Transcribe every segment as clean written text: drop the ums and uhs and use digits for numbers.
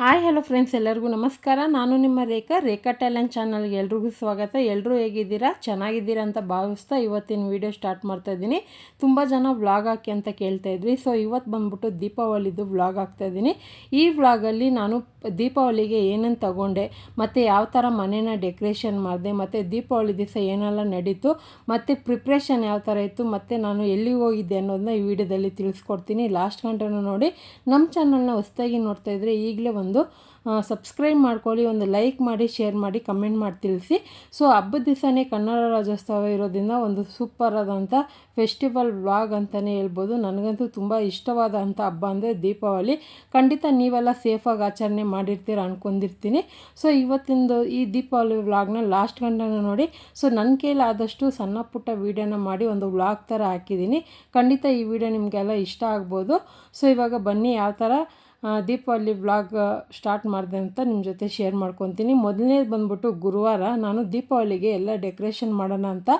Hi hello friends, ಎಲ್ಲರಿಗೂ ನಮಸ್ಕಾರ. ನಾನು ನಿಮ್ಮ ರೇಖಾ ಟ್ಯಾಲೆಂಟ್ ಚಾನಲ್ಗೆ ಎಲ್ರಿಗೂ ಸ್ವಾಗತ. ಎಲ್ಲರೂ ಹೇಗಿದ್ದೀರಾ? ಚೆನ್ನಾಗಿದ್ದೀರಾ ಅಂತ ಭಾವಿಸ್ತಾ ಇವತ್ತಿನ ವೀಡಿಯೋ ಸ್ಟಾರ್ಟ್ ಮಾಡ್ತಾ ಇದ್ದೀನಿ. ತುಂಬ ಜನ ವ್ಲಾಗ್ ಹಾಕಿ ಅಂತ ಕೇಳ್ತಾ ಇದ್ರಿ. ಸೊ ಇವತ್ತು ಬಂದ್ಬಿಟ್ಟು ದೀಪಾವಳಿದು ವ್ಲಾಗ್ ಹಾಕ್ತಾಯಿದ್ದೀನಿ. ಈ ವ್ಲಾಗಲ್ಲಿ ನಾನು ದೀಪಾವಳಿಗೆ ಏನೇನು ತಗೊಂಡೆ, ಮತ್ತು ಯಾವ ಥರ ಮನೇನ ಡೆಕೋರೇಷನ್ ಮಾಡಿದೆ, ಮತ್ತು ದೀಪಾವಳಿ ದಿವಸ ಏನೆಲ್ಲ ನಡೀತು, ಮತ್ತು ಪ್ರಿಪ್ರೇಷನ್ ಯಾವ ಥರ ಇತ್ತು, ಮತ್ತು ನಾನು ಎಲ್ಲಿಗೆ ಹೋಗಿದ್ದೆ ಅನ್ನೋದನ್ನ ಈ ವಿಡಿಯೋದಲ್ಲಿ ತಿಳಿಸ್ಕೊಡ್ತೀನಿ. ಲಾಸ್ಟ್ ಗಂಟೆನೂ ನೋಡಿ. ನಮ್ಮ ಚಾನಲ್ನ ಹೊಸದಾಗಿ ನೋಡ್ತಾ ಇದ್ದರೆ ಈಗಲೇ ಒಂದು ಸಬ್ಸ್ಕ್ರೈಬ್ ಮಾಡ್ಕೊಳ್ಳಿ, ಒಂದು ಲೈಕ್ ಮಾಡಿ, ಶೇರ್ ಮಾಡಿ, ಕಮೆಂಟ್ ಮಾಡಿ ತಿಳಿಸಿ. ಸೊ ಹಬ್ಬದ ದಿವಸನೇ ಕನ್ನಡ ರಾಜ್ಯೋತ್ಸವ ಇರೋದ್ರಿಂದ ಒಂದು ಸೂಪರ್ ಆದಂಥ ಫೆಸ್ಟಿವಲ್ ವ್ಲಾಗ್ ಅಂತಲೇ ಹೇಳ್ಬೋದು. ನನಗಂತೂ ತುಂಬ ಇಷ್ಟವಾದಂಥ ಹಬ್ಬ ಅಂದರೆ ದೀಪಾವಳಿ. ಖಂಡಿತ ನೀವೆಲ್ಲ ಸೇಫಾಗಿ ಆಚರಣೆ ಮಾಡಿರ್ತೀರ ಅಂದ್ಕೊಂಡಿರ್ತೀನಿ. ಸೊ ಇವತ್ತಿಂದು ಈ ದೀಪಾವಳಿ ವ್ಲಾಗ್ನ ಲಾಸ್ಟ್ ಗಂಟೆನೂ ನೋಡಿ. ಸೊ ನನ್ನ ಕೈಲಿ ಆದಷ್ಟು ಸಣ್ಣ ಪುಟ್ಟ ವೀಡಿಯೋನ ಮಾಡಿ ಒಂದು ವ್ಲಾಗ್ ಥರ ಹಾಕಿದ್ದೀನಿ. ಖಂಡಿತ ಈ ವಿಡಿಯೋ ನಿಮಗೆಲ್ಲ ಇಷ್ಟ ಆಗ್ಬೋದು. ಸೊ ಇವಾಗ ಬನ್ನಿ ಯಾವ ಥರ ದೀಪಾವಳಿ ವ್ಲಾಗ್ ಸ್ಟಾರ್ಟ್ ಮಾಡಿದೆ ಅಂತ ನಿಮ್ಮ ಜೊತೆ ಶೇರ್ ಮಾಡ್ಕೊತೀನಿ. ಮೊದಲನೇದು ಬಂದ್ಬಿಟ್ಟು ಗುರುವಾರ ನಾನು ದೀಪಾವಳಿಗೆ ಎಲ್ಲ ಡೆಕೋರೇಷನ್ ಮಾಡೋಣ ಅಂತ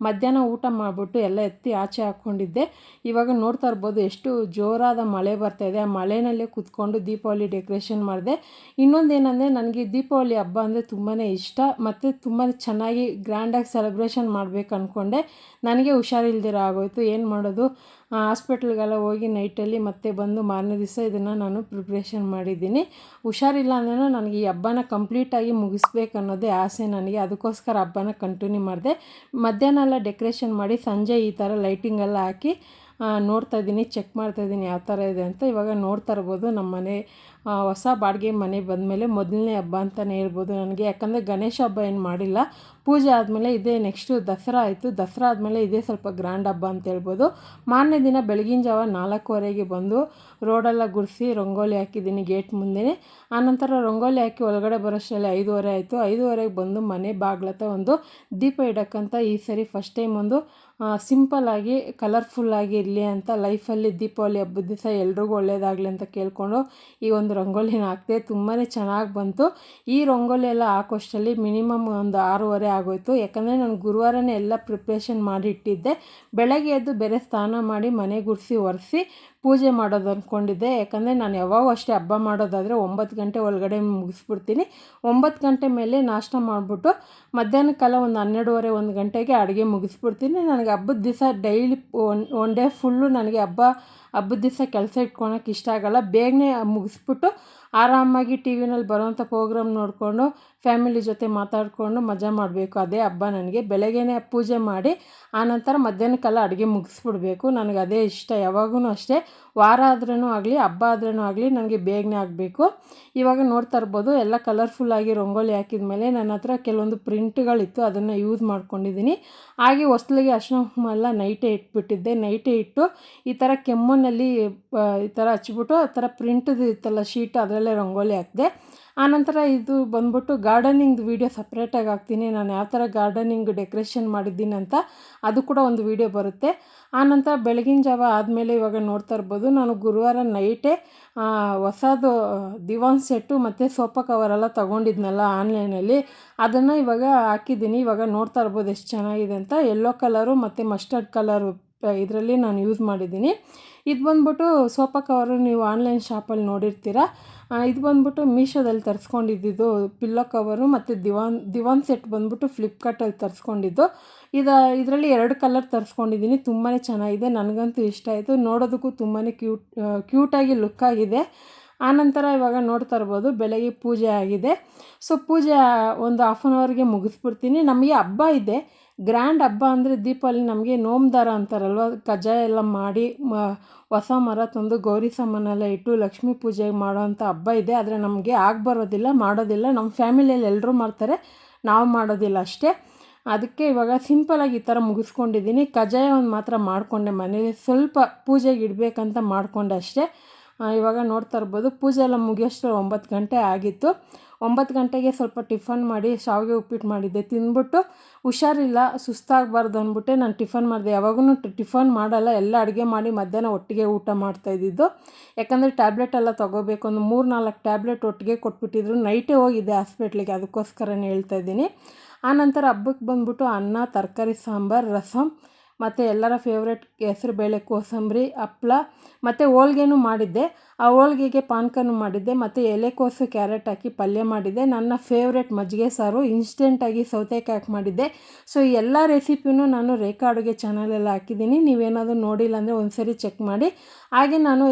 ಮಧ್ಯಾಹ್ನ ಊಟ ಮಾಡಿಬಿಟ್ಟು ಎಲ್ಲ ಎತ್ತಿ ಆಚೆ ಹಾಕ್ಕೊಂಡಿದ್ದೆ. ಇವಾಗ ನೋಡ್ತಾ ಇರ್ಬೋದು ಎಷ್ಟು ಜೋರಾದ ಮಳೆ ಬರ್ತಾಯಿದೆ. ಆ ಮಳೆನಲ್ಲೇ ಕೂತ್ಕೊಂಡು ದೀಪಾವಳಿ ಡೆಕೋರೇಷನ್ ಮಾಡಿದೆ. ಇನ್ನೊಂದೇನೆಂದರೆ ನನಗೆ ದೀಪಾವಳಿ ಹಬ್ಬ ಅಂದರೆ ತುಂಬಾ ಇಷ್ಟ, ಮತ್ತು ತುಂಬಾ ಚೆನ್ನಾಗಿ ಗ್ರ್ಯಾಂಡಾಗಿ ಸೆಲೆಬ್ರೇಷನ್ ಮಾಡಬೇಕು ಅಂದ್ಕೊಂಡೆ. ನನಗೆ ಹುಷಾರಿಲ್ದಿರ ಆಗೋಯಿತು. ಏನು ಮಾಡೋದು, ಹಾಸ್ಪಿಟ್ಲಿಗೆಲ್ಲ ಹೋಗಿ ನೈಟಲ್ಲಿ ಮತ್ತೆ ಬಂದು ಮಾರನೇ ದಿವಸ ಇದನ್ನು ನಾನು ಪ್ರಿಪ್ರೇಷನ್ ಮಾಡಿದ್ದೀನಿ. ಹುಷಾರಿಲ್ಲ ಅಂದ್ರೂ ನನಗೆ ಈ ಹಬ್ಬನ ಕಂಪ್ಲೀಟಾಗಿ ಮುಗಿಸ್ಬೇಕು ಅನ್ನೋದೇ ಆಸೆ ನನಗೆ. ಅದಕ್ಕೋಸ್ಕರ ಹಬ್ಬನ ಕಂಟಿನ್ಯೂ ಮಾಡಿದೆ. ಮಧ್ಯಾಹ್ನ ಎಲ್ಲ ಡೆಕೋರೇಷನ್ ಮಾಡಿ ಸಂಜೆ ಈ ಥರ ಲೈಟಿಂಗೆಲ್ಲ ಹಾಕಿ ನೋಡ್ತಾಯಿದ್ದೀನಿ, ಚೆಕ್ ಮಾಡ್ತಾಯಿದ್ದೀನಿ ಯಾವ ಥರ ಇದೆ ಅಂತ. ಇವಾಗ ನೋಡ್ತಾ ಇರ್ಬೋದು ನಮ್ಮ ಮನೆ ಹೊಸ ಬಾಡಿಗೆ ಮನೆ ಬಂದಮೇಲೆ ಮೊದಲನೇ ಹಬ್ಬ ಅಂತಲೇ ಹೇಳ್ಬೋದು ನನಗೆ. ಯಾಕಂದರೆ ಗಣೇಶ ಹಬ್ಬ ಏನು ಮಾಡಿಲ್ಲ. ಪೂಜೆ ಆದಮೇಲೆ ಇದೇ ನೆಕ್ಸ್ಟು ದಸರಾ ಆಯಿತು. ದಸರಾ ಆದಮೇಲೆ ಇದೇ ಸ್ವಲ್ಪ ಗ್ರ್ಯಾಂಡ್ ಹಬ್ಬ ಅಂತ ಹೇಳ್ಬೋದು. ಮಾರನೇ ದಿನ ಬೆಳಗಿನ ಜಾವ 4:15ಗೆ ಬಂದು ರೋಡೆಲ್ಲ ಗುಡಿಸಿ ರಂಗೋಲಿ ಹಾಕಿದ್ದೀನಿ ಗೇಟ್ ಮುಂದೆ. ಆನಂತರ ರಂಗೋಲಿ ಹಾಕಿ ಒಳಗಡೆ ಬರೋಷ್ಟರಲ್ಲಿ 5:30 ಆಯಿತು. 5:30ಗೆ ಬಂದು ಮನೆ ಬಾಗ್ಲತ್ತ ಒಂದು ದೀಪ ಇಡೋಕ್ಕಂತ ಈ ಸರಿ ಫಸ್ಟ್ ಟೈಮ್ ಒಂದು ಸಿಂಪಲ್ಲಾಗಿ ಕಲರ್ಫುಲ್ಲಾಗಿ ಇರಲಿ ಅಂತ ಲೈಫಲ್ಲಿ ದೀಪಾವಳಿ ಹಬ್ಬದ ದಿವಸ ಎಲ್ರಿಗೂ ಒಳ್ಳೆಯದಾಗಲಿ ಅಂತ ಕೇಳಿಕೊಂಡು ಈ ಒಂದು ರಂಗೋಲಿನ ಹಾಕಿದೆ. ತುಂಬಾ ಚೆನ್ನಾಗಿ ಬಂತು. ಈ ರಂಗೋಲಿ ಎಲ್ಲ ಹಾಕೋಷ್ಟರಲ್ಲಿ ಮಿನಿಮಮ್ ಒಂದು 6:30 ಆಗೋಯಿತು. ಯಾಕಂದರೆ ನಾನು ಗುರುವಾರನೇ ಎಲ್ಲ ಪ್ರಿಪ್ರೇಷನ್ ಮಾಡಿ ಇಟ್ಟಿದ್ದೆ. ಬೆಳಗ್ಗೆ ಎದ್ದು ಬೇರೆ ಸ್ನಾನ ಮಾಡಿ ಮನೆ ಗುಡಿಸಿ ಒರೆಸಿ ಪೂಜೆ ಮಾಡೋದು ಅಂದ್ಕೊಂಡಿದ್ದೆ. ಯಾಕಂದರೆ ನಾನು ಯಾವಾಗೂ ಅಷ್ಟೇ ಹಬ್ಬ ಮಾಡೋದಾದರೆ 9 ಗಂಟೆ ಒಳಗಡೆ ಮುಗಿಸ್ಬಿಡ್ತೀನಿ. 9 ಗಂಟೆ ಮೇಲೆ ನಾಷ್ಟ ಮಾಡಿಬಿಟ್ಟು ಮಧ್ಯಾಹ್ನಕ್ಕೆಲ್ಲ ಒಂದು 12:30 1 ಗಂಟೆಗೆ ಅಡುಗೆ ಮುಗಿಸ್ಬಿಡ್ತೀನಿ. ನನಗೆ ಹಬ್ಬದ ದಿವಸ ಡೈಲಿ ಒನ್ ಡೇ ಫುಲ್ಲು ನನಗೆ ಹಬ್ಬದ ದಿವಸ ಕೆಲಸ ಇಟ್ಕೊಳಕ್ಕೆ ಇಷ್ಟ ಆಗೋಲ್ಲ. ಬೇಗನೆ ಮುಗಿಸ್ಬಿಟ್ಟು ಆರಾಮಾಗಿ ಟಿ ವಿನಲ್ಲಿ ಬರೋವಂಥ ಪ್ರೋಗ್ರಾಮ್ ನೋಡಿಕೊಂಡು ಫ್ಯಾಮಿಲಿ ಜೊತೆ ಮಾತಾಡಿಕೊಂಡು ಮಜಾ ಮಾಡಬೇಕು. ಅದೇ ಹಬ್ಬ ನನಗೆ. ಬೆಳಗ್ಗೆನೇ ಪೂಜೆ ಮಾಡಿ ಆನಂತರ ಮಧ್ಯಾಹ್ನಕ್ಕೆಲ್ಲ ಅಡುಗೆ ಮುಗಿಸ್ಬಿಡ್ಬೇಕು. ನನಗೆ ಅದೇ ಇಷ್ಟ. ಯಾವಾಗೂ ಅಷ್ಟೇ, ವಾರ ಆದ್ರೂ ಆಗಲಿ ಹಬ್ಬ ಆದ್ರೂ ಆಗಲಿ ನನಗೆ ಬೇಗನೆ ಆಗಬೇಕು. ಇವಾಗ ನೋಡ್ತಾ ಇರ್ಬೋದು ಎಲ್ಲ ಕಲರ್ಫುಲ್ಲಾಗಿ ರಂಗೋಲಿ ಹಾಕಿದ ಮೇಲೆ ನನ್ನ ಹತ್ರ ಕೆಲವೊಂದು ಪ್ರಿಂಟ್ಗಳಿತ್ತು, ಅದನ್ನು ಯೂಸ್ ಮಾಡ್ಕೊಂಡಿದ್ದೀನಿ. ಹಾಗೆ ಹೊಸ್ಲಿಗೆ ಅರಿಶಿನ ಕುಂಕುಮ ಎಲ್ಲ ನೈಟೇ ಇಟ್ಬಿಟ್ಟಿದ್ದೆ. ನೈಟೇ ಇಟ್ಟು ಈ ಥರ ಕೆಮ್ಮಣ್ಣಲ್ಲಿ ಈ ಥರ ಹಚ್ಬಿಟ್ಟು ಆ ಥರ ಪ್ರಿಂಟ್ದು ಇತ್ತಲ್ಲ ಶೀಟ್, ಅದರಲ್ಲೇ ರಂಗೋಲಿ ಹಾಕಿದೆ. ಆನಂತರ ಇದು ಬಂದ್ಬಿಟ್ಟು ಗಾರ್ಡನಿಂಗ್ದು ವೀಡಿಯೋ ಸಪ್ರೇಟಾಗಿ ಹಾಕ್ತೀನಿ. ನಾನು ಯಾವ ಥರ ಗಾರ್ಡನಿಂಗ್ ಡೆಕೋರೇಷನ್ ಮಾಡಿದ್ದೀನಿ ಅಂತ ಅದು ಕೂಡ ಒಂದು ವೀಡಿಯೋ ಬರುತ್ತೆ. ಆನಂತರ ಬೆಳಗಿನ ಜಾವ ಆದಮೇಲೆ ಇವಾಗ ನೋಡ್ತಾ ಇರ್ಬೋದು ನಾನು ಗುರುವಾರ ನೈಟೇ ಹೊಸದು ದಿವಾನ್ ಸೆಟ್ಟು ಮತ್ತು ಸೋಫಾ ಕವರೆಲ್ಲ ತೊಗೊಂಡಿದ್ನಲ್ಲ ಆನ್ಲೈನಲ್ಲಿ, ಅದನ್ನು ಇವಾಗ ಹಾಕಿದ್ದೀನಿ. ಇವಾಗ ನೋಡ್ತಾ ಇರ್ಬೋದು ಎಷ್ಟು ಚೆನ್ನಾಗಿದೆ ಅಂತ. ಯೆಲ್ಲೋ ಕಲರು ಮತ್ತು ಮಸ್ಟರ್ಡ್ ಕಲರು ಇದರಲ್ಲಿ ನಾನು ಯೂಸ್ ಮಾಡಿದ್ದೀನಿ. ಇದು ಬಂದ್ಬಿಟ್ಟು ಸೋಫಾ ಕವರು ನೀವು ಆನ್ಲೈನ್ ಶಾಪಲ್ಲಿ ನೋಡಿರ್ತೀರ. ಇದು ಬಂದ್ಬಿಟ್ಟು ಮೀಶೋದಲ್ಲಿ ತರಿಸ್ಕೊಂಡಿದ್ದು ಪಿಲ್ಲೋ ಕವರು, ಮತ್ತು ದಿವಾನ್ ಸೆಟ್ ಬಂದ್ಬಿಟ್ಟು ಫ್ಲಿಪ್ಕಾರ್ಟಲ್ಲಿ ತರಿಸ್ಕೊಂಡಿದ್ದು. ಇದರಲ್ಲಿ 2 ಕಲರ್ ತರಿಸ್ಕೊಂಡಿದ್ದೀನಿ. ತುಂಬಾ ಚೆನ್ನಾಗಿದೆ, ನನಗಂತೂ ಇಷ್ಟ ಆಯಿತು. ನೋಡೋದಕ್ಕೂ ತುಂಬಾ ಕ್ಯೂಟಾಗಿ ಲುಕ್ಕಾಗಿದೆ. ಆನಂತರ ಇವಾಗ ನೋಡ್ತಾ ಇರ್ಬೋದು ಬೆಳಗ್ಗೆ ಪೂಜೆ ಆಗಿದೆ. ಸೊ ಪೂಜೆ ಒಂದು 1/2 ಅವರ್ಗೆ ಮುಗಿಸ್ಬಿಡ್ತೀನಿ. ನಮಗೆ ಹಬ್ಬ ಇದೆ, ಗ್ರ್ಯಾಂಡ್ ಹಬ್ಬ ಅಂದರೆ ದೀಪಾವಳಿ. ನಮಗೆ ನೋಮ್ದಾರ ಅಂತಾರಲ್ವ, ಕಜ್ಜಾಯ ಎಲ್ಲ ಮಾಡಿ ಹೊಸ ಮರ ತಂದು ಗೌರಿ ಸಾಮಾನೆಲ್ಲ ಇಟ್ಟು ಲಕ್ಷ್ಮೀ ಪೂಜೆ ಮಾಡೋವಂಥ ಹಬ್ಬ ಇದೆ. ಆದರೆ ನಮಗೆ ಬರೋದಿಲ್ಲ, ಮಾಡೋದಿಲ್ಲ. ನಮ್ಮ ಫ್ಯಾಮಿಲಿಯಲ್ಲಿ ಎಲ್ಲರೂ ಮಾಡ್ತಾರೆ, ನಾವು ಮಾಡೋದಿಲ್ಲ ಅಷ್ಟೇ. ಅದಕ್ಕೆ ಇವಾಗ ಸಿಂಪಲಾಗಿ ಈ ಥರ ಮುಗಿಸ್ಕೊಂಡಿದ್ದೀನಿ. ಕಜ್ಜಾಯ ಒಂದು ಮಾತ್ರ ಮಾಡಿಕೊಂಡೆ ಮನೇಲಿ, ಸ್ವಲ್ಪ ಪೂಜೆಗೆ ಇಡಬೇಕಂತ ಮಾಡಿಕೊಂಡೆ ಅಷ್ಟೇ. ಇವಾಗ ನೋಡ್ತಾ ಇರ್ಬೋದು ಪೂಜೆ ಎಲ್ಲ ಮುಗಿಯೋಷ್ಟು 9 ಗಂಟೆ ಆಗಿತ್ತು. 9 ಗಂಟೆಗೆ ಸ್ವಲ್ಪ ಟಿಫನ್ ಮಾಡಿ ಶಾವಿಗೆ ಉಪ್ಪಿಟ್ಟು ಮಾಡಿದ್ದೆ. ತಿಂದ್ಬಿಟ್ಟು ಹುಷಾರಿಲ್ಲ, ಸುಸ್ತಾಗಬಾರ್ದು ಅಂದ್ಬಿಟ್ಟೆ ನಾನು ಟಿಫನ್ ಮಾಡಿದೆ. ಯಾವಾಗೂ ಟಿಫನ್ ಮಾಡಲ್ಲ, ಎಲ್ಲ ಅಡುಗೆ ಮಾಡಿ ಮಧ್ಯಾಹ್ನ ಒಟ್ಟಿಗೆ ಊಟ ಮಾಡ್ತಾಯಿದ್ದಿದ್ದು. ಯಾಕಂದರೆ ಟ್ಯಾಬ್ಲೆಟ್ ಎಲ್ಲ ತೊಗೋಬೇಕು, ಒಂದು 3-4 ಟ್ಯಾಬ್ಲೆಟ್ ಒಟ್ಟಿಗೆ ಕೊಟ್ಬಿಟ್ಟಿದ್ರು. ನೈಟೇ ಹೋಗಿದ್ದೆ ಹಾಸ್ಪಿಟ್ಲಿಗೆ, ಅದಕ್ಕೋಸ್ಕರನೇ ಹೇಳ್ತಾಯಿದ್ದೀನಿ. ಆನಂತರ ಹಬ್ಬಕ್ಕೆ ಬಂದ್ಬಿಟ್ಟು ಅನ್ನ, ತರಕಾರಿ ಸಾಂಬಾರು, ರಸಮ್ ಮತ್ತು ಎಲ್ಲರ ಫೇವ್ರೆಟ್ ಹೆಸರುಬೇಳೆ ಕೋಸಂಬರಿ, ಹಪ್ಪಳ ಮತ್ತು ಹೋಳ್ಗೆನೂ ಮಾಡಿದ್ದೆ. ಆ ಹೋಳ್ಗೆಗೆ ಪಾನಕನೂ ಮಾಡಿದ್ದೆ ಮತ್ತು ಎಲೆಕೋಸು ಕ್ಯಾರೆಟ್ ಹಾಕಿ ಪಲ್ಯ ಮಾಡಿದ್ದೆ. ನನ್ನ ಫೇವ್ರೆಟ್ ಮಜ್ಜಿಗೆ ಸಾರು ಇನ್ಸ್ಟೆಂಟಾಗಿ ಸೌತೆಕಾಯಿ ಹಾಕಿ ಮಾಡಿದ್ದೆ. ಸೊ ಈ ಎಲ್ಲ ರೆಸಿಪಿನೂ ನಾನು ರೇಖಾ ಅಡುಗೆ ಚಾನಲಲ್ಲಿ ಹಾಕಿದ್ದೀನಿ. ನೀವೇನಾದರೂ ನೋಡಿಲ್ಲ ಅಂದರೆ ಒಂದ್ಸರಿ ಚೆಕ್ ಮಾಡಿ. ಹಾಗೆ ನಾನು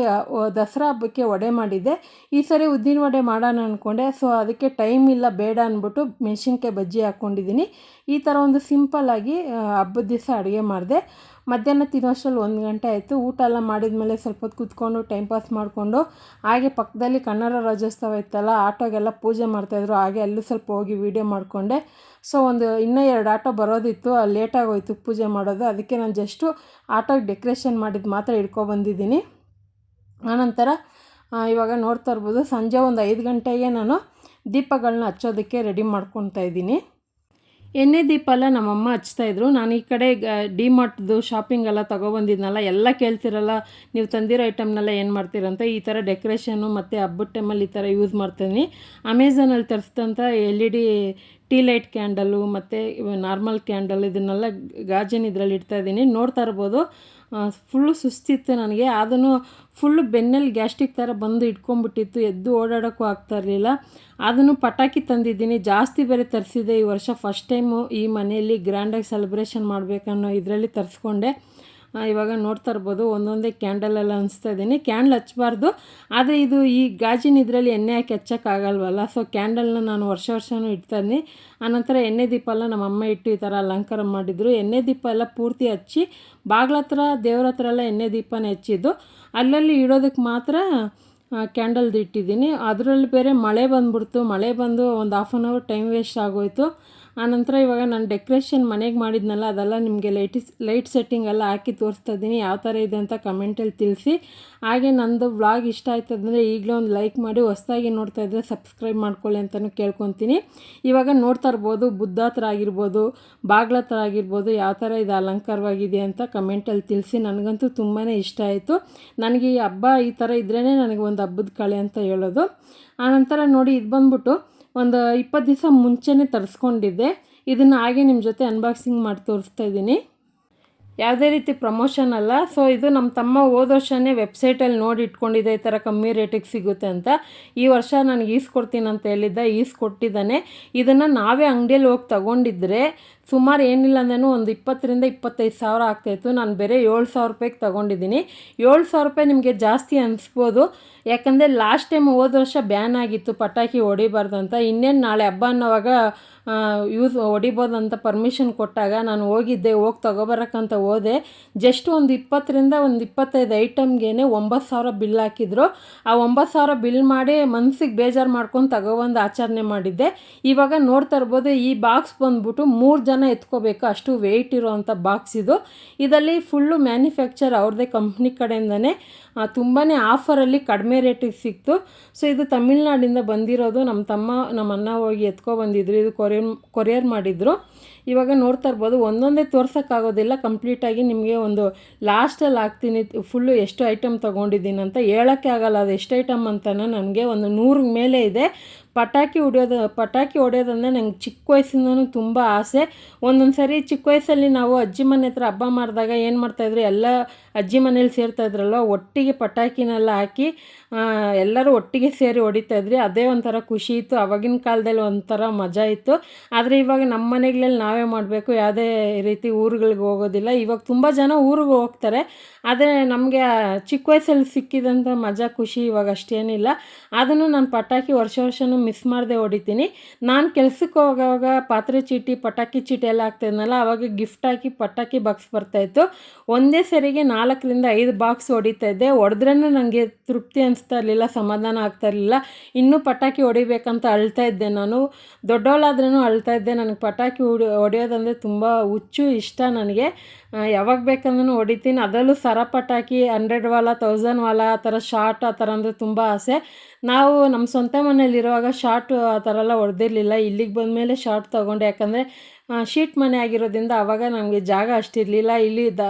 ದಸರಾ ಹಬ್ಬಕ್ಕೆ ವಡೆ ಮಾಡಿದ್ದೆ. ಈ ಸರಿ ಉದ್ದಿನ ವಡೆ ಮಾಡೋಣ ಅಂದ್ಕೊಂಡೆ. ಸೊ ಅದಕ್ಕೆ ಟೈಮ್ ಇಲ್ಲ, ಬೇಡ ಅಂದ್ಬಿಟ್ಟು ಮೆಣಸಿನ್ಕಾಯಿ ಬಜ್ಜಿ ಹಾಕ್ಕೊಂಡಿದ್ದೀನಿ. ಈ ಥರ ಒಂದು ಸಿಂಪಲ್ಲಾಗಿ ಹಬ್ಬದ ದಿವಸ ಅಡುಗೆ ಮಾಡಿದೆ. ಮಧ್ಯಾಹ್ನ ತಿನ್ನೋಷ್ಟರಲ್ಲಿ 1 ಗಂಟೆ ಆಯಿತು. ಊಟ ಎಲ್ಲ ಮಾಡಿದ್ಮೇಲೆ ಸ್ವಲ್ಪ ಹೊತ್ತು ಕೂತ್ಕೊಂಡು ಟೈಮ್ ಪಾಸ್ ಮಾಡಿಕೊಂಡು, ಹಾಗೆ ಪಕ್ಕದಲ್ಲಿ ಕನ್ನಡ ರಾಜ್ಯೋತ್ಸವ ಇತ್ತಲ್ಲ, ಆಟೋಗೆಲ್ಲ ಪೂಜೆ ಮಾಡ್ತಾಯಿದ್ರು. ಹಾಗೆ ಅಲ್ಲೂ ಸ್ವಲ್ಪ ಹೋಗಿ ವೀಡಿಯೋ ಮಾಡಿಕೊಂಡೆ. ಸೊ ಇನ್ನೂ 2 ಆಟೋ ಬರೋದಿತ್ತು, ಅಲ್ಲಿ ಲೇಟಾಗೋಯ್ತು ಪೂಜೆ ಮಾಡೋದು. ಅದಕ್ಕೆ ನಾನು ಜಸ್ಟು ಆಟೋಗೆ ಡೆಕೋರೇಷನ್ ಮಾಡಿದ್ದು ಮಾತ್ರ ಇಟ್ಕೊಬಂದಿದ್ದೀನಿ. ಆನಂತರ ಇವಾಗ ನೋಡ್ತಾ ಇರ್ಬೋದು, ಸಂಜೆ ಒಂದು 5 ಗಂಟೆಗೆ ನಾನು ದೀಪಗಳನ್ನ ಹಚ್ಚೋದಕ್ಕೆ ರೆಡಿ ಮಾಡ್ಕೊತಾ ಇದ್ದೀನಿ. ಎಣ್ಣೆ ದೀಪ ಎಲ್ಲ ನಮ್ಮಮ್ಮ ಹಚ್ತಾಯಿದ್ರು. ನಾನು ಈ ಕಡೆ ಡಿಮಾರ್ಟ್ದು ಶಾಪಿಂಗೆಲ್ಲ ತೊಗೊಬಂದಿದ್ನಲ್ಲ, ಎಲ್ಲ ಕೇಳ್ತಿರಲ್ಲ ನೀವು ತಂದಿರೋ ಐಟಮ್ನೆಲ್ಲ ಏನು ಮಾಡ್ತೀರಂತ. ಈ ಥರ ಡೆಕೋರೇಷನ್ನು ಮತ್ತು ಹಬ್ಬದ ಟೈಮಲ್ಲಿ ಈ ಥರ ಯೂಸ್ ಮಾಡ್ತೀನಿ. ಅಮೆಝಾನಲ್ಲಿ ತರಿಸಿದಂಥ LED ಟೀ ಲೈಟ್ ಕ್ಯಾಂಡಲು ಮತ್ತು ನಾರ್ಮಲ್ ಕ್ಯಾಂಡಲ್ ಇದನ್ನೆಲ್ಲ ಗಾಜಿನ ಇದರಲ್ಲಿ ಇಡ್ತಾಯಿದ್ದೀನಿ. ನೋಡ್ತಾ ಇರ್ಬೋದು, ಫುಲ್ಲು ಸುಸ್ತಿತ್ತು ನನಗೆ. ಅದನ್ನು ಫುಲ್ಲು ಬೆನ್ನಲ್ಲಿ ಗ್ಯಾಸ್ಟ್ರಿಕ್ ಥರ ಬಂದು ಇಟ್ಕೊಂಡ್ಬಿಟ್ಟಿತ್ತು, ಎದ್ದು ಓಡಾಡೋಕ್ಕೂ ಆಗ್ತಾಯಿರಲಿಲ್ಲ. ಅದನ್ನು ಪಟಾಕಿ ತಂದಿದ್ದೀನಿ, ಜಾಸ್ತಿ ಬೇರೆ ತರಿಸಿದೆ ಈ ವರ್ಷ. ಫಸ್ಟ್ ಟೈಮು ಈ ಮನೆಯಲ್ಲಿ ಗ್ರ್ಯಾಂಡಾಗಿ ಸೆಲೆಬ್ರೇಷನ್ ಮಾಡಬೇಕನ್ನೋ ಇದರಲ್ಲಿ ತರಿಸ್ಕೊಂಡೆ. ಇವಾಗ ನೋಡ್ತಾ ಇರ್ಬೋದು, ಒಂದೊಂದೇ ಕ್ಯಾಂಡಲೆಲ್ಲ ಹಂಚ್ತಾ ಇದ್ದೀನಿ. ಕ್ಯಾಂಡಲ್ ಹಚ್ಚಬಾರ್ದು, ಆದರೆ ಇದು ಈ ಗಾಜಿನ ಇದರಲ್ಲಿ ಎಣ್ಣೆ ಹಾಕಿ ಹಚ್ಚೋಕ್ಕಾಗಲ್ವಲ್ಲ. ಸೊ ಕ್ಯಾಂಡಲ್ನ ನಾನು ವರ್ಷವೂ ಇಡ್ತಾಯಿದ್ದೀನಿ. ಆನಂತರ ಎಣ್ಣೆ ದೀಪ ಎಲ್ಲ ನಮ್ಮಮ್ಮ ಇಟ್ಟು ಈ ಥರ ಅಲಂಕಾರ ಮಾಡಿದರು. ಎಣ್ಣೆ ದೀಪ ಎಲ್ಲ ಪೂರ್ತಿ ಹಚ್ಚಿ ಬಾಗ್ಲ ಹತ್ರ, ದೇವ್ರ ಹತ್ರ ಎಲ್ಲ ಎಣ್ಣೆ ದೀಪನೇ ಹಚ್ಚಿದ್ದು. ಅಲ್ಲಲ್ಲಿ ಇಡೋದಕ್ಕೆ ಮಾತ್ರ ಕ್ಯಾಂಡಲ್ದು ಇಟ್ಟಿದ್ದೀನಿ. ಅದರಲ್ಲಿ ಬೇರೆ ಮಳೆ ಬಂದುಬಿಡ್ತು. ಮಳೆ ಬಂದು ಒಂದು 1/2 ಅವರ್ ಟೈಮ್ ವೇಸ್ಟ್ ಆಗೋಯಿತು. ಆನಂತರ ಇವಾಗ ನಾನು ಡೆಕೋರೇಷನ್ ಮನೆಗೆ ಮಾಡಿದ್ನಲ್ಲ, ಅದೆಲ್ಲ ನಿಮಗೆ ಲೈಟ್ ಸೆಟ್ಟಿಂಗ್ ಎಲ್ಲ ಹಾಕಿ ತೋರಿಸ್ತಾ ಇದ್ದೀನಿ. ಯಾವ ಥರ ಇದೆ ಅಂತ ಕಮೆಂಟಲ್ಲಿ ತಿಳಿಸಿ. ಹಾಗೆ ನಂದು ವ್ಲಾಗ್ ಇಷ್ಟ ಆಯ್ತದಂದರೆ ಈಗಲೇ ಒಂದು ಲೈಕ್ ಮಾಡಿ, ಹೊಸದಾಗಿ ನೋಡ್ತಾ ಇದ್ದರೆ ಸಬ್ಸ್ಕ್ರೈಬ್ ಮಾಡ್ಕೊಳ್ಳಿ ಅಂತಲೂ ಕೇಳ್ಕೊತೀನಿ. ಇವಾಗ ನೋಡ್ತಾ ಇರ್ಬೋದು, ಬುದ್ಧ ಹತ್ರ ಆಗಿರ್ಬೋದು, ಬಾಗ್ಲ ಹತ್ರ ಆಗಿರ್ಬೋದು, ಯಾವ ಥರ ಇದು ಅಲಂಕಾರವಾಗಿದೆ ಅಂತ ಕಮೆಂಟಲ್ಲಿ ತಿಳಿಸಿ. ನನಗಂತೂ ತುಂಬಾ ಇಷ್ಟ ಆಯಿತು. ನನಗೆ ಈ ಹಬ್ಬ ಈ ಥರ ಇದ್ರೇ ನನಗೆ ಒಂದು ಹಬ್ಬದ ಕಳೆ ಅಂತ ಹೇಳೋದು. ಆನಂತರ ನೋಡಿ, ಇದು ಬಂದ್ಬಿಟ್ಟು ಒಂದು 20 ದಿವಸ ಮುಂಚೆನೇ ತರಿಸ್ಕೊಂಡಿದ್ದೆ. ಇದನ್ನು ಹಾಗೆ ನಿಮ್ಮ ಜೊತೆ ಅನ್ಬಾಕ್ಸಿಂಗ್ ಮಾಡಿ ತೋರಿಸ್ತಾ ಇದ್ದೀನಿ. ಯಾವುದೇ ರೀತಿ ಪ್ರಮೋಷನ್ ಅಲ್ಲ. ಸೊ ಇದು ನಮ್ಮ ತಮ್ಮ ಹೋದ ವರ್ಷವೇ ವೆಬ್ಸೈಟಲ್ಲಿ ನೋಡಿ ಇಟ್ಕೊಂಡಿದ್ದೆ, ಈ ಥರ ಕಮ್ಮಿ ರೇಟಿಗೆ ಸಿಗುತ್ತೆ ಅಂತ. ಈ ವರ್ಷ ನನಗೆ ಈಸ್ಕೊಡ್ತೀನಿ ಅಂತ ಹೇಳಿದ್ದ, ಈಸ್ಕೊಟ್ಟಿದ್ದಾನೆ. ಇದನ್ನು ನಾವೇ ಅಂಗಡಿಯಲ್ಲಿ ಹೋಗಿ ತೊಗೊಂಡಿದ್ರೆ ಸುಮಾರು ಏನಿಲ್ಲ ಅಂದ್ರೂ ಒಂದು 20,000 to 25,000 ಆಗ್ತಾಯಿತ್ತು. ನಾನು ಬೇರೆ 7,000 ರೂಪಾಯಿಗೆ ತೊಗೊಂಡಿದ್ದೀನಿ. 7,000 ರೂಪಾಯಿ ನಿಮಗೆ ಜಾಸ್ತಿ ಅನಿಸ್ಬೋದು, ಯಾಕಂದರೆ ಲಾಸ್ಟ್ ಟೈಮ್ ಹೋದ ವರ್ಷ ಬ್ಯಾನ್ ಆಗಿತ್ತು ಪಟಾಕಿ ಹೊಡಿಬಾರ್ದಂತ. ಇನ್ನೇನು ನಾಳೆ ಹಬ್ಬ ಅನ್ನೋವಾಗ ಹೊಡಿಬೋದಂತ ಪರ್ಮಿಷನ್ ಕೊಟ್ಟಾಗ ನಾನು ಹೋಗಿ ತೊಗೊಬರೋಕ್ಕಂತ ಹೋದೆ. ಜಸ್ಟ್ ಒಂದು 20 to 25 ಐಟಮ್ಗೆ 9,000 ಬಿಲ್ ಹಾಕಿದ್ರು. ಆ 9,000 ಬಿಲ್ ಮಾಡಿ ಮನಸ್ಸಿಗೆ ಬೇಜಾರು ಮಾಡ್ಕೊಂಡು ತಗೊಬಂದು ಆಚರಣೆ ಮಾಡಿದ್ದೆ. ಇವಾಗ ನೋಡ್ತಾ ಇರ್ಬೋದು, ಈ ಬಾಕ್ಸ್ ಬಂದ್ಬಿಟ್ಟು 3 ಜನ ಎತ್ಕೋಬೇಕು, ಅಷ್ಟು ವೆಯ್ಟ್ ಇರೋವಂಥ ಬಾಕ್ಸ್ ಇದು. ಇದರಲ್ಲಿ ಫುಲ್ಲು ಮ್ಯಾನುಫ್ಯಾಕ್ಚರ್ ಅವ್ರದ್ದೇ ಕಂಪ್ನಿ ಕಡೆಯಿಂದನೇ ತುಂಬಾ ಆಫರಲ್ಲಿ ಕಡಿಮೆ ರೇಟಿಗೆ ಸಿಕ್ತು. ಸೊ ಇದು ತಮಿಳ್ನಾಡಿಂದ ಬಂದಿರೋದು. ನಮ್ಮ ತಮ್ಮ ನಮ್ಮ ಅಣ್ಣ ಹೋಗಿ ಎತ್ಕೊಬಂದಿದ್ರು. ಇದು ಕೊರಿಯರ್ ಮಾಡಿದ್ರು. ಇವಾಗ ನೋಡ್ತಾ ಇರ್ಬೋದು, ಒಂದೊಂದೇ ತೋರ್ಸೋಕ್ಕಾಗೋದಿಲ್ಲ, ಕಂಪ್ಲೀಟಾಗಿ ನಿಮಗೆ ಒಂದು ಲಾಸ್ಟಲ್ಲಿ ಹಾಕ್ತೀನಿ ಫುಲ್ಲು ಎಷ್ಟು ಐಟಮ್ ತೊಗೊಂಡಿದ್ದೀನಿ ಅಂತ. ಹೇಳೋಕ್ಕೆ ಆಗಲ್ಲ ಅದು ಎಷ್ಟು ಐಟಮ್ ಅಂತಲೇ. ನನಗೆ ಒಂದು 100 ಮೇಲೆ ಇದೆ. ಪಟಾಕಿ ಹೊಡೆಯೋದಂದರೆ ನಂಗೆ ಚಿಕ್ಕ ವಯಸ್ಸಿಂದನೂ ತುಂಬ ಆಸೆ. ಒಂದೊಂದು ಸರಿ ಚಿಕ್ಕ ವಯಸ್ಸಲ್ಲಿ ನಾವು ಅಜ್ಜಿ ಮನೆ ಹತ್ರ ಹಬ್ಬ ಮಾಡಿದಾಗ ಏನು ಮಾಡ್ತಾಯಿದ್ರು, ಎಲ್ಲ ಅಜ್ಜಿ ಮನೇಲಿ ಸೇರ್ತಾಯಿದ್ರಲ್ವ, ಒಟ್ಟಿಗೆ ಪಟಾಕಿನೆಲ್ಲ ಹಾಕಿ ಎಲ್ಲರೂ ಒಟ್ಟಿಗೆ ಸೇರಿ ಹೊಡಿತಾಯಿದ್ರಿ. ಅದೇ ಒಂಥರ ಖುಷಿ ಇತ್ತು. ಆವಾಗಿನ ಕಾಲದಲ್ಲಿ ಒಂಥರ ಮಜಾ ಇತ್ತು. ಆದರೆ ಇವಾಗ ನಮ್ಮ ಮನೆಗಳಲ್ಲಿ ನಾವೇ ಮಾಡಬೇಕು, ಯಾವುದೇ ರೀತಿ ಊರುಗಳಿಗೆ ಹೋಗೋದಿಲ್ಲ. ಇವಾಗ ತುಂಬ ಜನ ಊರಿಗೆ ಹೋಗ್ತಾರೆ, ಆದರೆ ನಮಗೆ ಚಿಕ್ಕ ವಯಸ್ಸಲ್ಲಿ ಸಿಕ್ಕಿದಂಥ ಮಜಾ ಖುಷಿ ಇವಾಗ ಅಷ್ಟೇನಿಲ್ಲ. ಅದನ್ನು ನಾನು ಪಟಾಕಿ ವರ್ಷವೂ ಮಿಸ್ ಮಾಡದೆ ಹೊಡಿತೀನಿ. ನಾನು ಕೆಲಸಕ್ಕೆ ಹೋಗೋವಾಗ ಪಾತ್ರೆ ಚೀಟಿ, ಪಟಾಕಿ ಚೀಟಿ ಎಲ್ಲ ಹಾಕ್ತಾಯಿದ್ನಲ್ಲ, ಆವಾಗ ಗಿಫ್ಟ್ ಹಾಕಿ ಪಟಾಕಿ ಬಾಕ್ಸ್ ಬರ್ತಾಯಿತ್ತು. ಒಂದೇ ಸರಿಗೆ 4 to 5 ಬಾಕ್ಸ್ ಹೊಡಿತಾಯಿದ್ದೆ. ಹೊಡೆದ್ರೂ ನನಗೆ ತೃಪ್ತಿ ಅನಿಸ್ತಾ ಇರಲಿಲ್ಲ, ಸಮಾಧಾನ ಆಗ್ತಾ ಇರಲಿಲ್ಲ. ಇನ್ನೂ ಪಟಾಕಿ ಹೊಡಿಬೇಕಂತ ಅಳ್ತಾ ಇದ್ದೆ. ನಾನು ದೊಡ್ಡವಳಾದ್ರೂ ಅಳ್ತಾ ಇದ್ದೆ. ನನಗೆ ಪಟಾಕಿ ಹೊಡೆಯೋದಂದರೆ ತುಂಬ ಹುಚ್ಚು, ಇಷ್ಟ ನನಗೆ. ಯಾವಾಗ ಬೇಕಂದ್ರೂ ಹೊಡಿತೀನಿ. ಅದರಲ್ಲೂ ಸರ ಪಟಾಕಿ 100 ವಾಲ 1000 ವಾಲ ಆ ಥರ ಶಾರ್ಟ್ ಆ ಥರ ಅಂದರೆ ತುಂಬ ಆಸೆ. ನಾವು ನಮ್ಮ ಸ್ವಂತ ಮನೇಲಿರುವಾಗ ಶಾರ್ಟು ಆ ಥರ ಎಲ್ಲ ಹೊಡೆದಿರಲಿಲ್ಲ. ಇಲ್ಲಿಗೆ ಬಂದಮೇಲೆ ಶಾರ್ಟ್ ತೊಗೊಂಡೆ, ಯಾಕಂದರೆ ಶೀಟ್ ಮನೆ ಆಗಿರೋದ್ರಿಂದ ಆವಾಗ ನಮಗೆ ಜಾಗ ಅಷ್ಟಿರಲಿಲ್ಲ. ಇಲ್ಲಿ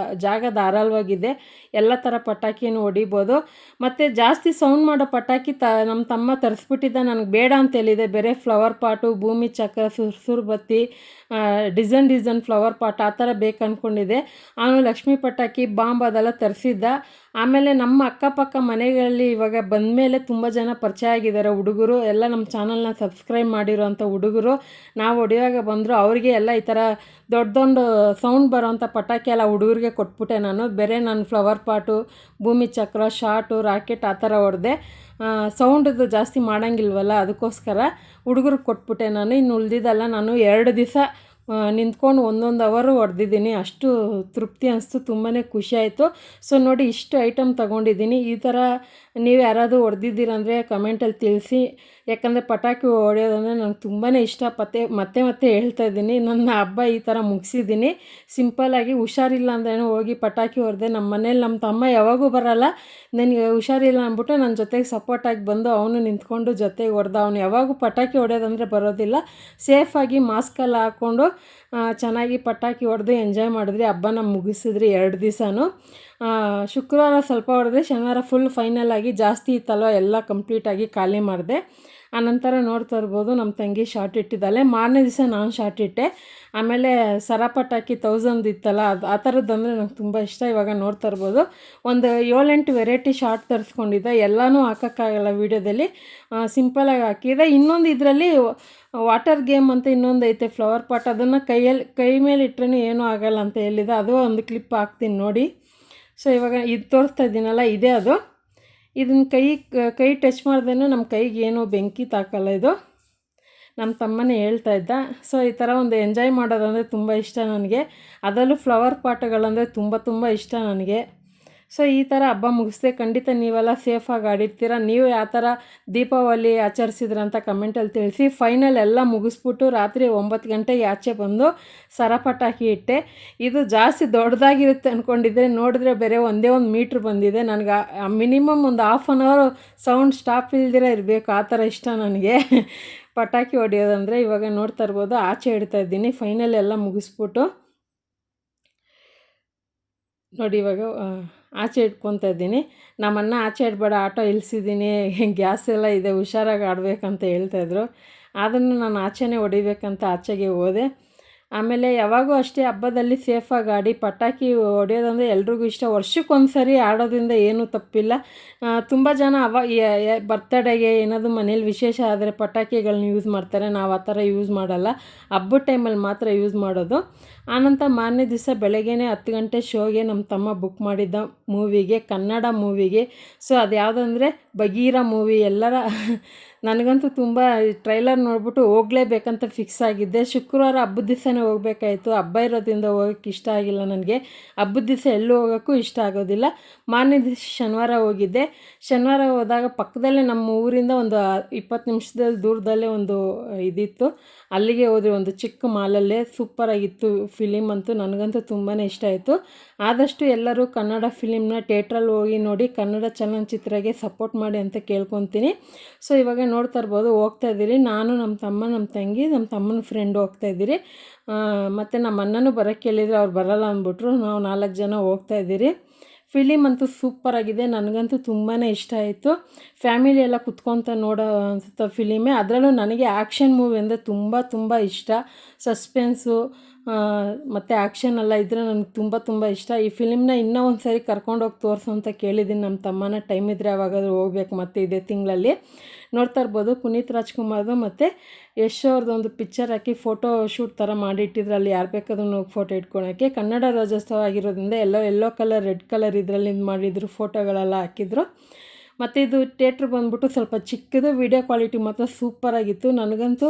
ಜಾಗ ಧಾರಾಳವಾಗಿದೆ, ಎಲ್ಲ ಥರ ಪಟಾಕಿನೂ ಹೊಡಿಬೋದು. ಮತ್ತು ಜಾಸ್ತಿ ಸೌಂಡ್ ಮಾಡೋ ಪಟಾಕಿ ನಮ್ಮ ತಮ್ಮ ತರಿಸ್ಬಿಟ್ಟಿದ್ದ, ನನಗೆ ಬೇಡ ಅಂತ ಹೇಳಿದೆ. ಬೇರೆ ಫ್ಲವರ್ ಪಾಟು, ಭೂಮಿ ಚಕ್ರ, ಸುರು ಬತ್ತಿ, ಡಿಸೈನ್ ಫ್ಲವರ್ ಪಾಟ್ ಆ ಥರ ಬೇಕು ಅಂದ್ಕೊಂಡಿದ್ದೆ. ಅವನು ಲಕ್ಷ್ಮೀ ಪಟಾಕಿ, ಬಾಂಬ್ ಅದೆಲ್ಲ ತರಿಸಿದ್ದ. ಆಮೇಲೆ ನಮ್ಮ ಅಕ್ಕಪಕ್ಕ ಮನೆಗಳಲ್ಲಿ ಇವಾಗ ಬಂದಮೇಲೆ ತುಂಬ ಜನ ಪರಿಚಯ ಆಗಿದ್ದಾರೆ ಹುಡುಗರು ಎಲ್ಲ, ನಮ್ಮ ಚಾನಲ್ನ ಸಬ್ಸ್ಕ್ರೈಬ್ ಮಾಡಿರೋಂಥ ಹುಡುಗರು. ನಾವು ಹೊಡೆಯುವಾಗ ಬಂದರು, ಅವರಿಗೆ ಎಲ್ಲ ಈ ಥರ ದೊಡ್ಡ ಸೌಂಡ್ ಬರೋವಂಥ ಪಟಾಕಿ ಎಲ್ಲ ಹುಡುಗರಿಗೆ ಕೊಟ್ಬಿಟ್ಟೆ ನಾನು. ಬೇರೆ ನಾನು ಫ್ಲವರ್ ಪಾಟು, ಭೂಮಿ ಚಕ್ರ, ಶಾಟು, ರಾಕೆಟ್ ಆ ಥರ ಹೊಡೆದೆ. ಸೌಂಡದು ಜಾಸ್ತಿ ಮಾಡೋಂಗಿಲ್ವಲ್ಲ, ಅದಕ್ಕೋಸ್ಕರ ಹುಡುಗರಿಗೆ ಕೊಟ್ಬಿಟ್ಟೆ ನಾನು. ಇನ್ನು ಉಳಿದಿದ್ದೆಲ್ಲ ನಾನು 2 ದಿವಸ ನಿಂತ್ಕೊಂಡು 1 ಅವರು ಹೊಡೆದಿದ್ದೀನಿ. ಅಷ್ಟು ತೃಪ್ತಿ ಅನಿಸ್ತು, ತುಂಬಾ ಖುಷಿ ಆಯಿತು. ಸೊ ನೋಡಿ, ಇಷ್ಟು ಐಟಮ್ ತೊಗೊಂಡಿದ್ದೀನಿ. ಈ ಥರ ನೀವು ಯಾರಾದರೂ ಹೊಡೆದಿದ್ದೀರಂದರೆ ಕಮೆಂಟಲ್ಲಿ ತಿಳಿಸಿ. ಯಾಕಂದರೆ ಪಟಾಕಿ ಹೊಡೆಯೋದಂದರೆ ನನಗೆ ತುಂಬಾ ಇಷ್ಟ. ಮತ್ತೆ ಹೇಳ್ತಾ ಇದ್ದೀನಿ, ನನ್ನ ಹಬ್ಬ ಈ ಥರ ಮುಗಿಸಿದ್ದೀನಿ. ಸಿಂಪಲ್ಲಾಗಿ ಹುಷಾರಿಲ್ಲ ಅಂದ್ರೇನು ಹೋಗಿ ಪಟಾಕಿ ಹೊಡೆದೆ. ನಮ್ಮ ಮನೇಲಿ ನಮ್ಮ ತಮ್ಮ ಯಾವಾಗೂ ಬರೋಲ್ಲ, ನನಗೆ ಹುಷಾರಿಲ್ಲ ಅಂದ್ಬಿಟ್ಟು ನನ್ನ ಜೊತೆಗೆ ಸಪೋರ್ಟಾಗಿ ಬಂದು ಅವನು ನಿಂತ್ಕೊಂಡು ಜೊತೆಗೆ ಹೊಡೆದ. ಅವನು ಯಾವಾಗೂ ಪಟಾಕಿ ಹೊಡೆಯೋದಂದರೆ ಬರೋದಿಲ್ಲ. ಸೇಫಾಗಿ ಮಾಸ್ಕೆಲ್ಲ ಹಾಕ್ಕೊಂಡು ಚೆನ್ನಾಗಿ ಪಟಾಕಿ ಹೊಡೆದು ಎಂಜಾಯ್ ಮಾಡಿದ್ರಿ. ಹಬ್ಬನ ಮುಗಿಸಿದ್ರಿ 2 ದಿವಸನೂ. ಶುಕ್ರವಾರ ಸ್ವಲ್ಪ ಹೊಡೆದ್ರೆ, ಶನಿವಾರ ಫುಲ್ ಫೈನಲ್ ಆಗಿ ಜಾಸ್ತಿ ಇತ್ತಲ್ವ, ಎಲ್ಲ ಕಂಪ್ಲೀಟಾಗಿ ಖಾಲಿ ಮಾಡಿದೆ. ಆನಂತರ ನೋಡ್ತಾ ಇರ್ಬೋದು, ನಮ್ಮ ತಂಗಿ ಶಾರ್ಟ್ ಇಟ್ಟಿದ್ದಾಳೆ. ಮಾರನೇ ದಿವಸ ನಾನು ಶಾರ್ಟ್ ಇಟ್ಟೆ. ಆಮೇಲೆ ಸರ ಪಟಾಕಿ 1000 ಇತ್ತಲ್ಲ, ಆ ಥರದ್ದಂದರೆ ನಂಗೆ ತುಂಬ ಇಷ್ಟ. ಇವಾಗ ನೋಡ್ತಾ ಇರ್ಬೋದು, ಒಂದು 7-8 ವೆರೈಟಿ ಶಾರ್ಟ್ ತರಿಸ್ಕೊಂಡಿದ್ದೆ. ಎಲ್ಲನೂ ಹಾಕೋಕ್ಕಾಗಲ್ಲ ವೀಡಿಯೋದಲ್ಲಿ, ಸಿಂಪಲಾಗಿ ಹಾಕಿದೆ. ಇನ್ನೊಂದು ಇದರಲ್ಲಿ ವಾಟರ್ ಗೇಮ್ ಅಂತ ಇನ್ನೊಂದು ಐತೆ, ಫ್ಲವರ್ ಪಾಟ್. ಅದನ್ನು ಕೈ ಮೇಲೆ ಇಟ್ಟರೆ ಏನೂ ಆಗಲ್ಲ ಅಂತ ಹೇಳಿದೆ. ಅದು ಒಂದು ಕ್ಲಿಪ್ ಹಾಕ್ತೀನಿ ನೋಡಿ. ಸೊ ಇವಾಗ ಇದು ತೋರಿಸ್ತಾ ಇದ್ದೀನಲ್ಲ, ಇದೇ ಅದು. ಇದನ್ನು ಕೈ ಟಚ್ ಮಾಡ್ದೇನು ನಮ್ಮ ಕೈಗೆ ಏನೂ ಬೆಂಕಿ ತಾಕಲ್ಲ ಇದು. ನಮ್ಮ ತಮ್ಮನೇ ಹೇಳ್ತಾ ಇದ್ದ. ಸೊ ಈ ಥರ ಒಂದು ಎಂಜಾಯ್ ಮಾಡೋದಂದರೆ ತುಂಬ ಇಷ್ಟ ನನಗೆ. ಅದರಲ್ಲೂ ಫ್ಲವರ್ ಪಾಟ್ಗಳಂದರೆ ತುಂಬ ಇಷ್ಟ ನನಗೆ. ಸೊ ಈ ಥರ ಹಬ್ಬ ಮುಗಿಸ್ದೆ. ಖಂಡಿತ ನೀವೆಲ್ಲ ಸೇಫಾಗಿ ಆಡಿರ್ತೀರ. ನೀವು ಯಾವ ಥರ ದೀಪಾವಳಿ ಆಚರಿಸಿದ್ರಂತ ಕಮೆಂಟಲ್ಲಿ ತಿಳಿಸಿ. ಫೈನಲ್ ಎಲ್ಲ ಮುಗಿಸ್ಬಿಟ್ಟು ರಾತ್ರಿ 9 ಗಂಟೆಗೆ ಆಚೆ ಬಂದು ಸರ ಪಟಾಕಿ ಇಟ್ಟೆ. ಇದು ಜಾಸ್ತಿ ದೊಡ್ಡದಾಗಿರುತ್ತೆ ಅಂದ್ಕೊಂಡಿದ್ದೆ, ನೋಡಿದ್ರೆ ಬೇರೆ ಒಂದೇ 1 ಮೀಟ್ರ್ ಬಂದಿದೆ. ನನಗೆ ಮಿನಿಮಮ್ ಒಂದು 1/2 hour ಸೌಂಡ್ ಸ್ಟಾಪ್ ಇಲ್ದಿರ ಇರಬೇಕು, ಆ ಥರ ಇಷ್ಟ ನನಗೆ ಪಟಾಕಿ ಹೊಡೆಯೋದಂದರೆ. ಇವಾಗ ನೋಡ್ತಾ ಇರ್ಬೋದು, ಆಚೆ ಇಡ್ತಾ ಇದ್ದೀನಿ. ಫೈನಲ್ ಎಲ್ಲ ಮುಗಿಸ್ಬಿಟ್ಟು ನೋಡಿ, ಇವಾಗ ಆಚೆ ಇಟ್ಕೊತಾ ಇದ್ದೀನಿ. ನಮ್ಮನ್ನ ಆಚೆ ಇಡಬೇಡ, ಆಟೋ ಇಳಿಸಿದ್ದೀನಿ, ಗ್ಯಾಸ್ ಎಲ್ಲ ಇದೆ, ಹುಷಾರಾಗಿ ಆಡಬೇಕಂತ ಹೇಳ್ತಾಯಿದ್ರು. ಅದನ್ನು ನಾನು ಆಚೆನೇ ಹೊಡಿಬೇಕಂತ ಆಚೆಗೆ ಹೋದೆ. ಆಮೇಲೆ ಯಾವಾಗೂ ಅಷ್ಟೇ ಹಬ್ಬದಲ್ಲಿ ಸೇಫಾಗಿ ಆಡಿ. ಪಟಾಕಿ ಹೊಡೆಯೋದಂದರೆ ಎಲ್ರಿಗೂ ಇಷ್ಟ. ವರ್ಷಕ್ಕೊಂದು ಸರಿ ಆಡೋದ್ರಿಂದ ಏನೂ ತಪ್ಪಿಲ್ಲ. ತುಂಬ ಜನ ಬರ್ತಡೇಗೆ ಏನಾದರೂ ಮನೇಲಿ ವಿಶೇಷ ಆದರೆ ಪಟಾಕಿಗಳನ್ನ ಯೂಸ್ ಮಾಡ್ತಾರೆ. ನಾವು ಆ ಥರ ಯೂಸ್ ಮಾಡಲ್ಲ, ಹಬ್ಬದ ಟೈಮಲ್ಲಿ ಮಾತ್ರ ಯೂಸ್ ಮಾಡೋದು. ಆನಂತರ ಮಾರನೇ ದಿವಸ ಬೆಳಗ್ಗೆನೇ 10 ಗಂಟೆ ಶೋಗೆ ನಮ್ಮ ತಮ್ಮ ಬುಕ್ ಮಾಡಿದ್ದ ಮೂವಿಗೆ, ಕನ್ನಡ ಮೂವಿಗೆ. ಸೊ ಅದು ಯಾವುದಂದರೆ bagheera ಮೂವಿ. ಎಲ್ಲರ ನನಗಂತೂ ತುಂಬ ಟ್ರೈಲರ್ ನೋಡ್ಬಿಟ್ಟು ಹೋಗಲೇಬೇಕಂತ ಫಿಕ್ಸ್ ಆಗಿದ್ದೆ. ಶುಕ್ರವಾರ ಹಬ್ಬದ ದಿವಸನೇ ಹೋಗಬೇಕಾಯಿತು. ಹಬ್ಬ ಇರೋದ್ರಿಂದ ಹೋಗೋಕ್ಕೆ ಇಷ್ಟ ಆಗಿಲ್ಲ ನನಗೆ. ಹಬ್ಬದ ದಿವಸ ಎಲ್ಲೂ ಹೋಗೋಕ್ಕೂ ಇಷ್ಟ ಆಗೋದಿಲ್ಲ. ಮಾರನೇ ದಿವಸ ಶನಿವಾರ ಹೋಗಿದ್ದೆ. ಶನಿವಾರ ಹೋದಾಗ ಪಕ್ಕದಲ್ಲೇ ನಮ್ಮ ಊರಿಂದ ಒಂದು 20 ನಿಮಿಷದ ದೂರದಲ್ಲೇ ಒಂದು ಇದಿತ್ತು, ಅಲ್ಲಿಗೆ ಹೋದರೆ ಒಂದು ಚಿಕ್ಕ ಮಾಲಲ್ಲೇ. ಸೂಪರಾಗಿತ್ತು ಫಿಲಿಮ್ ಅಂತೂ. ನನಗಂತೂ ತುಂಬಾ ಇಷ್ಟ ಆಯಿತು. ಆದಷ್ಟು ಎಲ್ಲರೂ ಕನ್ನಡ ಫಿಲಿಮ್ನ ಥಿಯೇಟ್ರಲ್ಲಿ ಹೋಗಿ ನೋಡಿ, ಕನ್ನಡ ಚಲನಚಿತ್ರಕ್ಕೆ ಸಪೋರ್ಟ್ ಮಾಡಿ ಅಂತ ಕೇಳ್ಕೊತೀನಿ. ಸೊ ಇವಾಗ ನೋಡ್ತಾ ಇರ್ಬೋದು, ಹೋಗ್ತಾಯಿದ್ದೀರಿ. ನಾನು, ನಮ್ಮ ತಮ್ಮ, ನಮ್ಮ ತಂಗಿ, ನಮ್ಮ ತಮ್ಮನ ಫ್ರೆಂಡ್ ಹೋಗ್ತಾಯಿದ್ದೀರಿ. ಮತ್ತು ನಮ್ಮ ಅಣ್ಣನೂ ಬರೋಕ್ಕೆ ಹೇಳಿದ್ರು, ಅವ್ರು ಬರೋಲ್ಲ ಅಂದ್ಬಿಟ್ರು. ನಾವು 4 ಜನ ಹೋಗ್ತಾಯಿದ್ದೀರಿ. ಫಿಲಿಮ್ ಅಂತೂ ಸೂಪರಾಗಿದೆ. ನನಗಂತೂ ತುಂಬಾ ಇಷ್ಟ ಆಯಿತು. ಫ್ಯಾಮಿಲಿ ಎಲ್ಲ ಕುತ್ಕೊತ ನೋಡೋ ಅನಿಸುತ್ತೆ ಫಿಲಿಮೇ. ಅದರಲ್ಲೂ ನನಗೆ ಆ್ಯಕ್ಷನ್ ಮೂವಿ ಅಂದರೆ ತುಂಬ ಇಷ್ಟ. ಸಸ್ಪೆನ್ಸು ಮತ್ತು ಆ್ಯಕ್ಷನ್ ಎಲ್ಲ ಇದ್ದರೆ ನನಗೆ ತುಂಬ ಇಷ್ಟ. ಈ ಫಿಲಿಮ್ನ ಇನ್ನೂ ಒಂದು ಸರಿ ಕರ್ಕೊಂಡೋಗಿ ತೋರಿಸು ಅಂತ ಕೇಳಿದ್ದೀನಿ ನಮ್ಮ ತಮ್ಮನ. ಟೈಮ್ ಇದ್ದರೆ ಯಾವಾಗಾದರೂ ಹೋಗ್ಬೇಕು ಮತ್ತೆ ಇದೇ ತಿಂಗಳಲ್ಲಿ. ನೋಡ್ತಾ ಇರ್ಬೋದು, ಪುನೀತ್ ರಾಜ್ಕುಮಾರ್ದು ಮತ್ತು ಯಶ್ ಅವ್ರದ್ದೊಂದು ಪಿಕ್ಚರ್ ಹಾಕಿ ಫೋಟೋ ಶೂಟ್ ಥರ ಮಾಡಿಟ್ಟಿದ್ರು. ಅಲ್ಲಿ ಯಾರು ಬೇಕಾದ್ರೂ ಹೋಗಿ ಫೋಟೋ ಇಟ್ಕೊಳಕ್ಕೆ. ಕನ್ನಡ ರಾಜ್ಯೋತ್ಸವ ಆಗಿರೋದ್ರಿಂದ ಎಲ್ಲೋ ಕಲರ್, ರೆಡ್ ಕಲರ್ ಇದರಲ್ಲಿ ಮಾಡಿದ್ರು, ಫೋಟೋಗಳೆಲ್ಲ ಹಾಕಿದ್ರು. ಮತ್ತು ಇದು ಥಿಯೇಟ್ರ್ ಬಂದ್ಬಿಟ್ಟು ಸ್ವಲ್ಪ ಚಿಕ್ಕದು. ವೀಡಿಯೋ ಕ್ವಾಲಿಟಿ ಮಾತ್ರ ಸೂಪರಾಗಿತ್ತು. ನನಗಂತೂ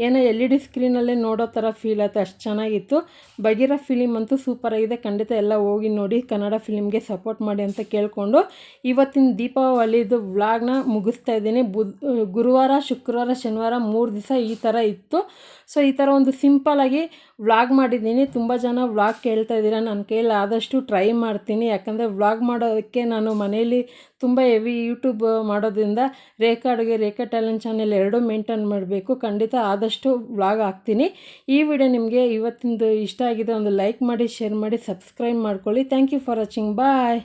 ಏನೋ LED ಸ್ಕ್ರೀನಲ್ಲೇ ನೋಡೋ ಥರ ಫೀಲ್ ಆಯ್ತು, ಅಷ್ಟು ಚೆನ್ನಾಗಿತ್ತು. bagheera ಫಿಲಿಮ್ ಅಂತೂ ಸೂಪರಾಗಿದೆ. ಖಂಡಿತ ಎಲ್ಲ ಹೋಗಿ ನೋಡಿ, ಕನ್ನಡ ಫಿಲಿಮ್ಗೆ ಸಪೋರ್ಟ್ ಮಾಡಿ ಅಂತ ಕೇಳಿಕೊಂಡು ಇವತ್ತಿನ ದೀಪಾವಳಿದು ವ್ಲಾಗ್ನ ಮುಗಿಸ್ತಾ ಇದ್ದೀನಿ. ಗುರುವಾರ, ಶುಕ್ರವಾರ, ಶನಿವಾರ 3 ದಿವಸ ಈ ಥರ ಇತ್ತು. ಸೊ ಈ ಥರ ಒಂದು ಸಿಂಪಲಾಗಿ ವ್ಲಾಗ್ ಮಾಡಿದ್ದೀನಿ. ತುಂಬ ಜನ ವ್ಲಾಗ್ ಕೇಳ್ತಾ ಇದ್ದೀರಾ. ನನ್ನ ಕೈಯಲ್ಲಿ ಆದಷ್ಟು ಟ್ರೈ ಮಾಡ್ತೀನಿ. ಯಾಕಂದರೆ ವ್ಲಾಗ್ ಮಾಡೋದಕ್ಕೆ ನಾನು ಮನೇಲಿ ತುಂಬ ಹೆವಿ ಯೂಟ್ಯೂಬ್ ಮಾಡೋದ್ರಿಂದ ರೇಖಾ ಅಡುಗೆ ರೇಖಾ ಟ್ಯಾಲೆಂಟ್ ಚಾನೆಲ್ ಎರಡೂ ಮೇಂಟೈನ್ ಮಾಡಬೇಕು. ಖಂಡಿತ ಆದಷ್ಟು ವ್ಲಾಗ್ ಹಾಕ್ತೀನಿ. ಈ ವಿಡಿಯೋ ನಿಮಗೆ ಇವತ್ತಿಂದು ಇಷ್ಟ ಆಗಿದೆ ಒಂದು ಲೈಕ್ ಮಾಡಿ, ಶೇರ್ ಮಾಡಿ, ಸಬ್ಸ್ಕ್ರೈಬ್ ಮಾಡ್ಕೊಳ್ಳಿ. Thank you for watching. Bye.